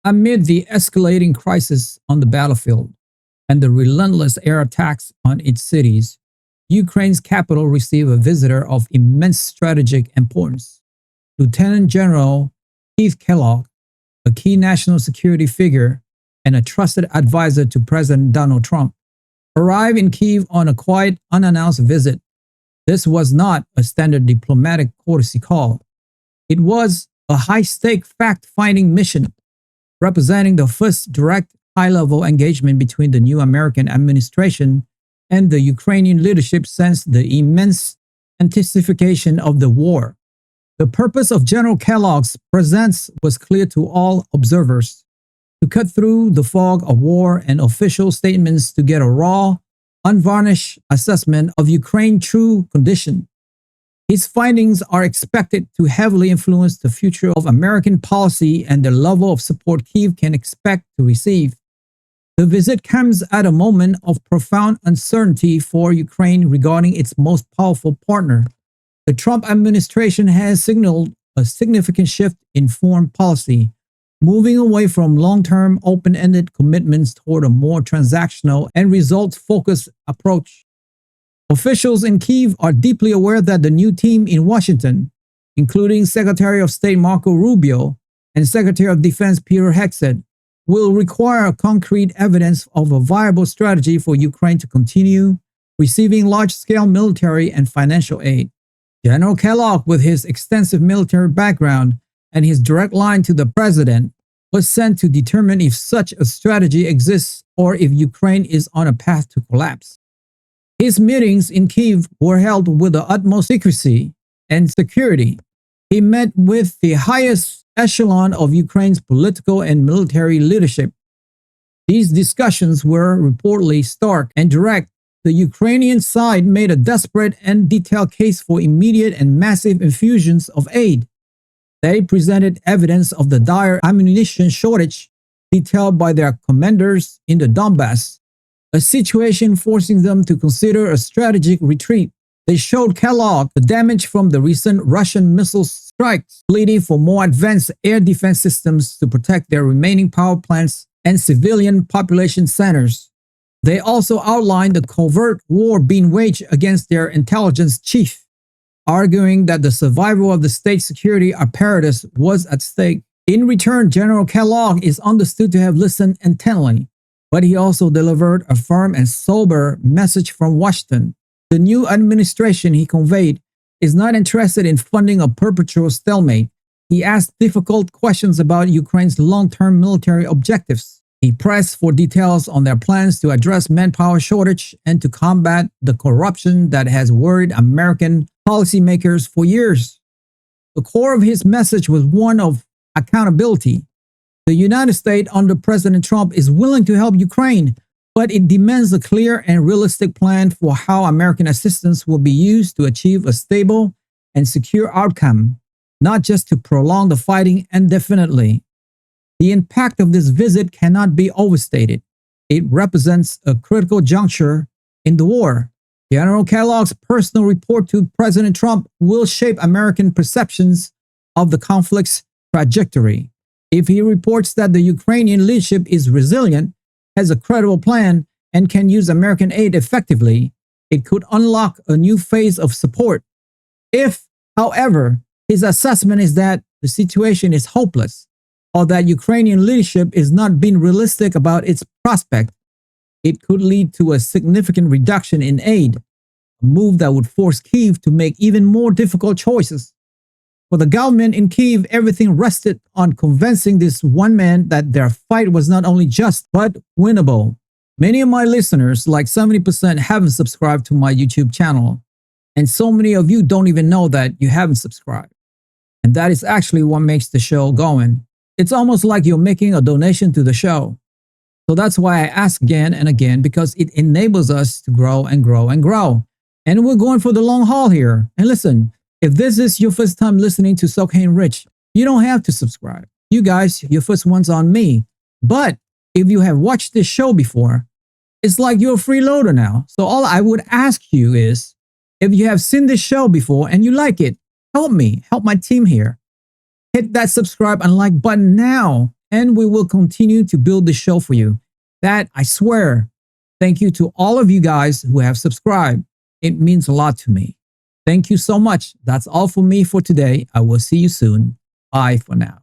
Amid the escalating crisis on the battlefield and the relentless air attacks on its cities, Ukraine's capital received a visitor of immense strategic importance. Lieutenant General Kellogg, a key national security figure and a trusted advisor to President Donald Trump, arrived in Kiev on a quiet, unannounced visit. This was not a standard diplomatic courtesy call. It was a high-stake fact-finding mission, representing the first direct high-level engagement between the new American administration and the Ukrainian leadership since the immense intensification of the war. The purpose of General Kellogg's presence was clear to all observers: to cut through the fog of war and official statements to get a raw, unvarnished assessment of Ukraine's true condition. His findings are expected to heavily influence the future of American policy and the level of support Kiev can expect to receive. The visit comes at a moment of profound uncertainty for Ukraine regarding its most powerful partner. The Trump administration has signaled a significant shift in foreign policy, moving away from long-term open-ended commitments toward a more transactional and results-focused approach. Officials in Kiev are deeply aware that the new team in Washington, including Secretary of State Marco Rubio and Secretary of Defense Peter Hegseth, will require concrete evidence of a viable strategy for Ukraine to continue receiving large-scale military and financial aid. General Kellogg, with his extensive military background and his direct line to the president, was sent to determine if such a strategy exists or if Ukraine is on a path to collapse. His meetings in Kiev were held with the utmost secrecy and security. He met with the highest echelon of Ukraine's political and military leadership. These discussions were reportedly stark and direct. The Ukrainian side made a desperate and detailed case for immediate and massive infusions of aid. They presented evidence of the dire ammunition shortage detailed by their commanders in the Donbass, a situation forcing them to consider a strategic retreat. They showed Kellogg the damage from the recent Russian missile strikes, pleading for more advanced air defense systems to protect their remaining power plants and civilian population centers. They also outlined the covert war being waged against their intelligence chief, arguing that the survival of the state security apparatus was at stake. In return, General Kellogg is understood to have listened intently, but he also delivered a firm and sober message from Washington. The new administration, he conveyed, is not interested in funding a perpetual stalemate. He asked difficult questions about Ukraine's long-term military objectives. He pressed for details on their plans to address manpower shortage and to combat the corruption that has worried American policymakers for years. The core of his message was one of accountability. The United States under President Trump is willing to help Ukraine, but it demands a clear and realistic plan for how American assistance will be used to achieve a stable and secure outcome, not just to prolong the fighting indefinitely. The impact of this visit cannot be overstated. It represents a critical juncture in the war. General Kellogg's personal report to President Trump will shape American perceptions of the conflict's trajectory. If he reports that the Ukrainian leadership is resilient, has a credible plan, and can use American aid effectively, it could unlock a new phase of support. If, however, his assessment is that the situation is hopeless, or that Ukrainian leadership is not being realistic about its prospect, it could lead to a significant reduction in aid, a move that would force Kiev to make even more difficult choices. For the government in Kiev, everything rested on convincing this one man that their fight was not only just, but winnable. Many of my listeners, like 70%, haven't subscribed to my YouTube channel, and so many of you don't even know that you haven't subscribed. And that is actually what makes the show going. It's almost like you're making a donation to the show. So that's why I ask again and again, because it enables us to grow and grow and grow. And we're going for the long haul here. And listen, if this is your first time listening to So Kane Rich, you don't have to subscribe. You guys, your first one's on me. But if you have watched this show before, it's like you're a freeloader now. So all I would ask you is, if you have seen this show before and you like it, help me, help my team here. Hit that subscribe and like button now and we will continue to build the show for you. That I swear. Thank you to all of you guys who have subscribed. It means a lot to me. Thank you so much. That's all for me for today. I will see you soon. Bye for now.